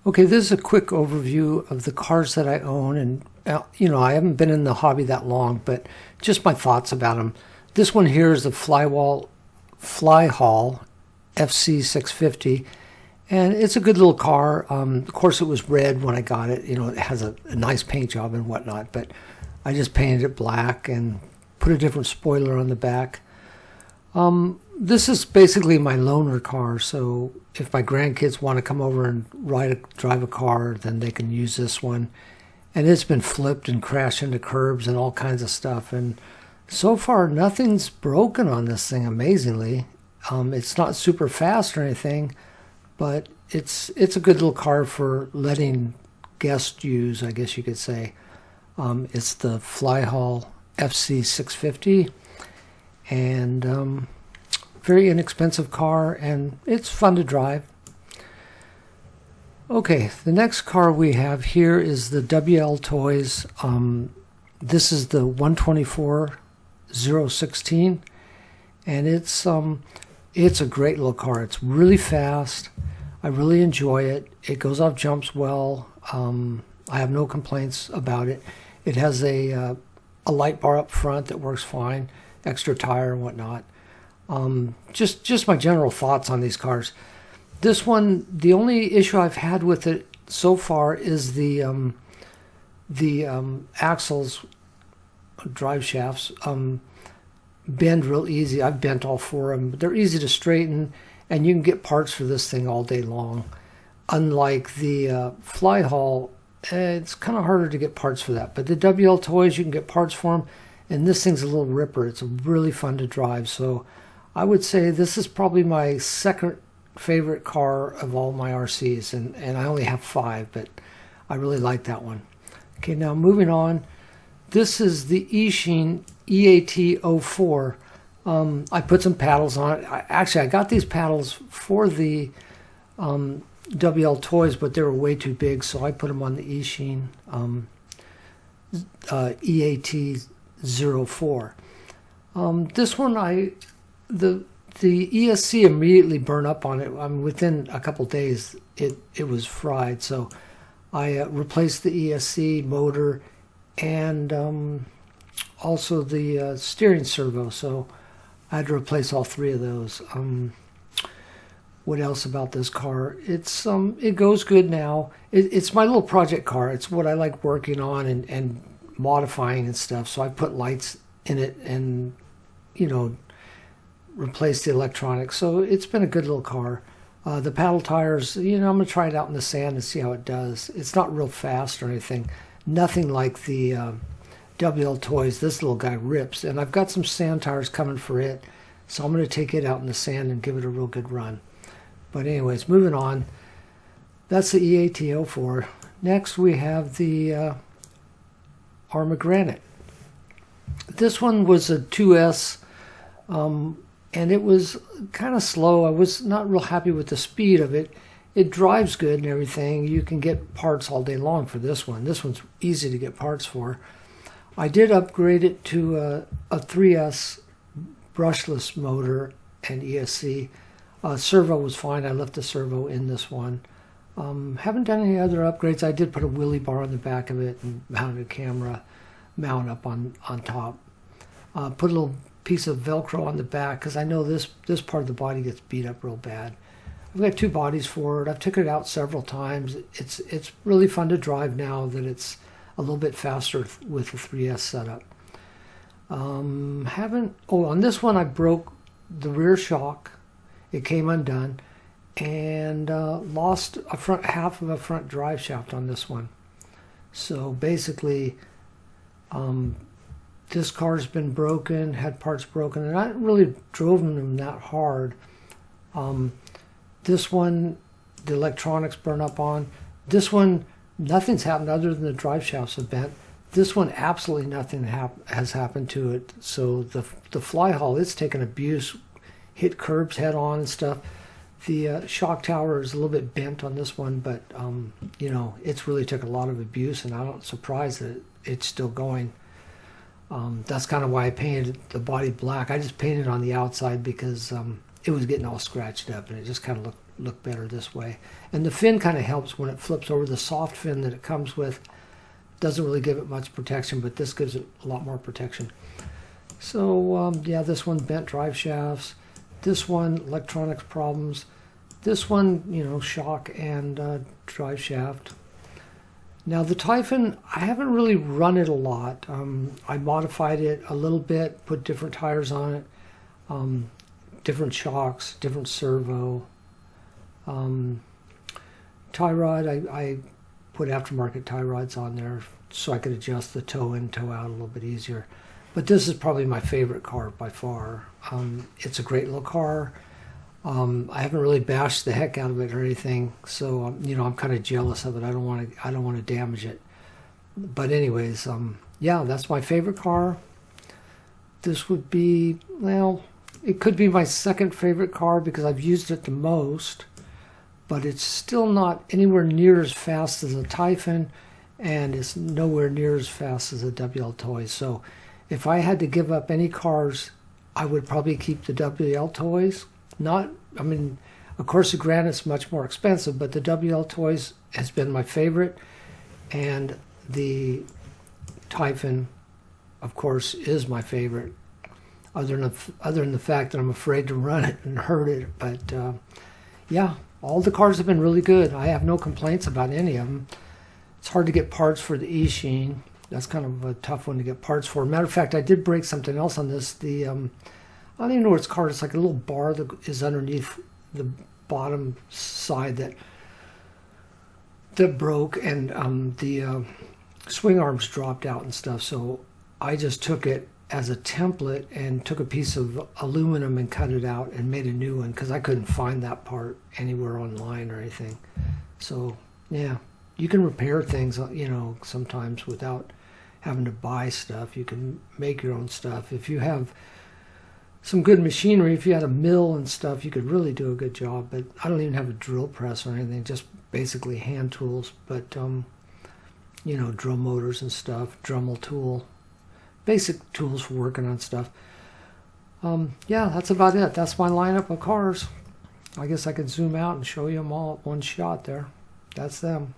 Okay, this is a quick overview of the cars that I own, and you know, I haven't been in the hobby that long, but just my thoughts about them. This one here is the FLYHAL FC650, and it's a good little car. Of course, it was red when I got it. You know, it has a nice paint job and whatnot, but I just painted it black and put a different spoiler on the back. This is basically my loaner car, so if my grandkids want to come over and drive a car, then they can use this one. And it's been flipped and crashed into curbs and all kinds of stuff. And so far, nothing's broken on this thing, amazingly. It's not super fast or anything, but it's a good little car for letting guests use, I guess you could say. It's the FLYHAL FC650, and very inexpensive car, and it's fun to drive. Okay, the next car we have here is the WLToys. This is the 124-016, and it's a great little car. It's really fast. I really enjoy it. It goes off jumps well. I have no complaints about it. It has a light bar up front that works fine, extra tire and whatnot. Just my general thoughts on these cars. This one, the only issue I've had with it so far is the axles, drive shafts, bend real easy. I've bent all four of them. They're easy to straighten, and you can get parts for this thing all day long. Unlike the FLYHAL, it's kind of harder to get parts for that. But the WLToys, you can get parts for them, and this thing's a little ripper. It's really fun to drive. So I would say this is probably my second favorite car of all my RCs, and I only have 5, but I really like that one. Okay, now moving on. This is the Eashine EAT 04. I put some paddles on it. I got these paddles for the WLToys, but they were way too big, so I put them on the Eashine EAT 04. This one, the ESC immediately burned up on it. I mean, within a couple days, it was fried. So I replaced the ESC motor and also the steering servo. So I had to replace all 3 of those. What else about this car? It goes good now. It's my little project car. It's what I like working on and modifying and stuff. So I put lights in it and, you know, replace the electronics. So it's been a good little car. The paddle tires, you know, I'm going to try it out in the sand and see how it does. It's not real fast or anything. Nothing like the WLToys. This little guy rips. And I've got some sand tires coming for it. So I'm going to take it out in the sand and give it a real good run. But anyways, moving on. That's the EAT 04. Next we have the Arrma Granite. This one was a 2S. And it was kind of slow. I was not real happy with the speed of it. It drives good and everything. You can get parts all day long for this one. This one's easy to get parts for. I did upgrade it to a 3S brushless motor and ESC. Servo was fine. I left the servo in this one. Haven't done any other upgrades. I did put a wheelie bar on the back of it and mounted a camera mount up on top. Put a little piece of Velcro on the back because I know this part of the body gets beat up real bad. I've got 2 bodies for it. I've taken it out several times. It's really fun to drive now that it's a little bit faster with the 3S setup. On this one I broke the rear shock. It came undone and lost half of a front drive shaft on this one. So basically, this car's been broken, had parts broken, and I really drove them that hard. This one, the electronics burn up on. This one, nothing's happened other than the drive shafts have bent. This one, absolutely nothing has happened to it. So the FLYHAL, it's taken abuse, hit curbs head on and stuff. The shock tower is a little bit bent on this one, but you know, it's really took a lot of abuse, and I'm not surprised that it's still going. That's kind of why I painted the body black. I just painted on the outside because it was getting all scratched up, and it just kind of looked better this way. And the fin kind of helps when it flips over. The soft fin that it comes with doesn't really give it much protection, but this gives it a lot more protection. So yeah, this one bent drive shafts. This one, electronics problems. This one, you know, shock and drive shaft. Now the Typhon, I haven't really run it a lot. I modified it a little bit, put different tires on it, different shocks, different servo. Tie rod, I put aftermarket tie rods on there so I could adjust the toe in, toe out a little bit easier. But this is probably my favorite car by far. It's a great little car. I haven't really bashed the heck out of it or anything, so you know, I'm kind of jealous of it. I don't want to damage it. But anyways, yeah, that's my favorite car. This would be, well, it could be my second favorite car because I've used it the most, but it's still not anywhere near as fast as a Typhon, and it's nowhere near as fast as a WLToys. So if I had to give up any cars, I would probably keep the WLToys. Not, I mean, of course the Granite's much more expensive, but the WLToys has been my favorite, and the Typhon, of course, is my favorite. Other than the fact that I'm afraid to run it and hurt it, but yeah, all the cars have been really good. I have no complaints about any of them. It's hard to get parts for the Eashine. That's kind of a tough one to get parts for. Matter of fact, I did break something else on this. The I don't even know what it's called. It's like a little bar that is underneath the bottom side that broke, and the swing arms dropped out and stuff. So I just took it as a template and took a piece of aluminum and cut it out and made a new one because I couldn't find that part anywhere online or anything. So yeah, you can repair things, you know, sometimes without having to buy stuff. You can make your own stuff. If you have some good machinery, if you had a mill and stuff, you could really do a good job. But I don't even have a drill press or anything, just basically hand tools. But you know, drill motors and stuff, Dremel tool, basic tools for working on stuff. Yeah, that's about it. That's my lineup of cars. I guess I could zoom out and show you them all at one shot there. That's them.